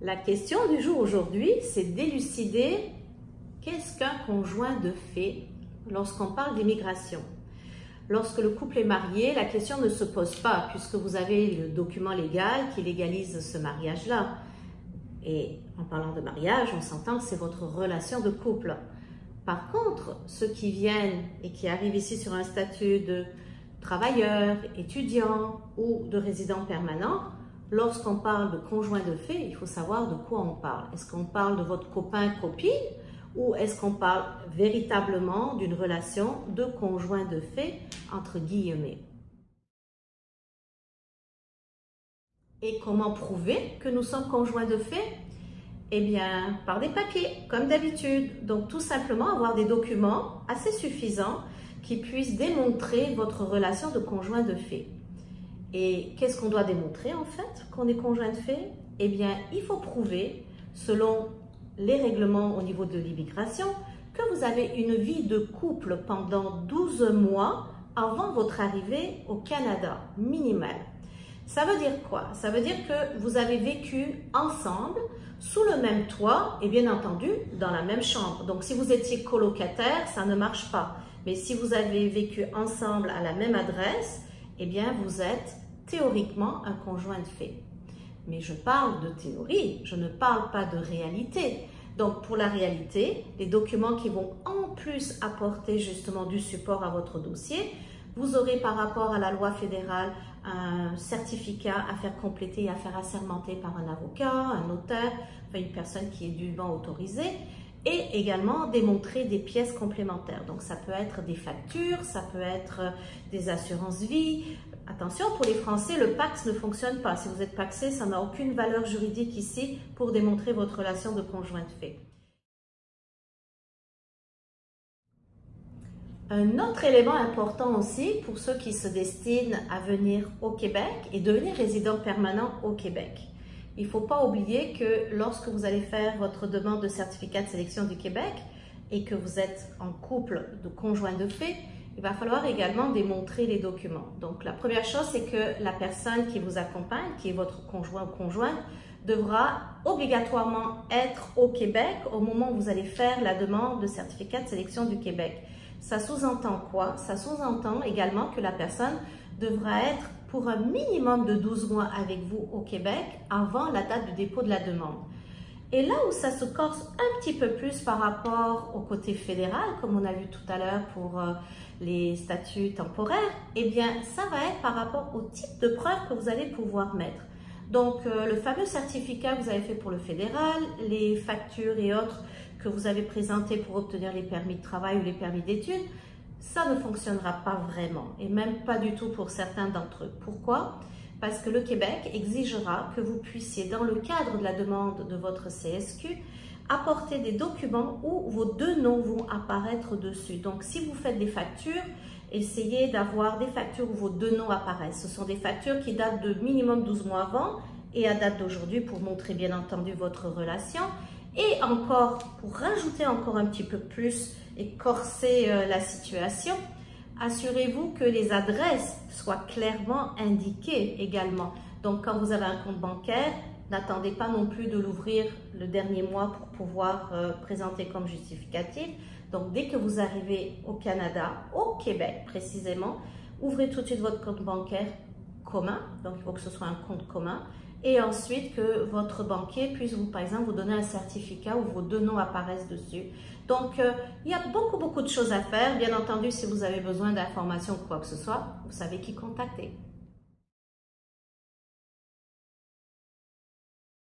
La question du jour aujourd'hui, c'est d'élucider qu'est-ce qu'un conjoint de fait lorsqu'on parle d'immigration. Lorsque le couple est marié, la question ne se pose pas puisque vous avez le document légal qui légalise ce mariage-là. Et en parlant de mariage, on s'entend que c'est votre relation de couple. Par contre, ceux qui viennent et qui arrivent ici sur un statut de travailleur, étudiant ou de résident permanent, lorsqu'on parle de conjoint de fait, il faut savoir de quoi on parle. Est-ce qu'on parle de votre copain, copine ou est-ce qu'on parle véritablement d'une relation de conjoint de fait entre guillemets? Et comment prouver que nous sommes conjoints de fait? Eh bien, par des papiers, comme d'habitude. Donc, tout simplement avoir des documents assez suffisants qui puissent démontrer votre relation de conjoint de fait. Et qu'est-ce qu'on doit démontrer en fait qu'on est conjoint de fait? Eh bien, il faut prouver, selon les règlements au niveau de l'immigration, que vous avez une vie de couple pendant 12 mois avant votre arrivée au Canada, minimal. Ça veut dire quoi? Ça veut dire que vous avez vécu ensemble, sous le même toit et bien entendu dans la même chambre. Donc si vous étiez colocataire, ça ne marche pas. Mais si vous avez vécu ensemble à la même adresse, eh bien vous êtes théoriquement un conjoint de fait. Mais je parle de théorie, je ne parle pas de réalité. Donc pour la réalité, les documents qui vont en plus apporter justement du support à votre dossier, vous aurez par rapport à la loi fédérale un certificat à faire compléter et à faire assermenter par un avocat, un notaire, enfin une personne qui est dûment autorisée, et également démontrer des pièces complémentaires. Donc ça peut être des factures, ça peut être des assurances vie. Attention, pour les Français, le PAX ne fonctionne pas. Si vous êtes paxé, ça n'a aucune valeur juridique ici pour démontrer votre relation de conjoint de fait. Un autre élément important aussi pour ceux qui se destinent à venir au Québec et devenir résident permanent au Québec. Il ne faut pas oublier que lorsque vous allez faire votre demande de certificat de sélection du Québec et que vous êtes en couple de conjoint de fait, il va falloir également démontrer les documents. Donc la première chose, c'est que la personne qui vous accompagne, qui est votre conjoint ou conjointe, devra obligatoirement être au Québec au moment où vous allez faire la demande de certificat de sélection du Québec. Ça sous-entend quoi? Ça sous-entend également que la personne devra être pour un minimum de 12 mois avec vous au Québec avant la date de dépôt de la demande. Et là où ça se corse un petit peu plus par rapport au côté fédéral, comme on a vu tout à l'heure pour les statuts temporaires, eh bien ça va être par rapport au type de preuve que vous allez pouvoir mettre. Donc le fameux certificat que vous avez fait pour le fédéral, les factures et autres que vous avez présenté pour obtenir les permis de travail ou les permis d'études, ça ne fonctionnera pas vraiment et même pas du tout pour certains d'entre eux. Pourquoi? Parce que le Québec exigera que vous puissiez, dans le cadre de la demande de votre CSQ, apporter des documents où vos deux noms vont apparaître dessus. Donc si vous faites des factures, essayez d'avoir des factures où vos deux noms apparaissent. Ce sont des factures qui datent de minimum 12 mois avant et à date d'aujourd'hui pour montrer bien entendu votre relation. Et encore, pour rajouter encore un petit peu plus et corser la situation, assurez-vous que les adresses soient clairement indiquées également. Donc, quand vous avez un compte bancaire, n'attendez pas non plus de l'ouvrir le dernier mois pour pouvoir présenter comme justificatif. Donc, dès que vous arrivez au Canada, au Québec précisément, ouvrez tout de suite votre compte bancaire commun. Donc, il faut que ce soit un compte commun. Et ensuite que votre banquier puisse, par exemple, vous donner un certificat où vos deux noms apparaissent dessus. Donc, il y a beaucoup de choses à faire. Bien entendu, si vous avez besoin d'informations ou quoi que ce soit, vous savez qui contacter.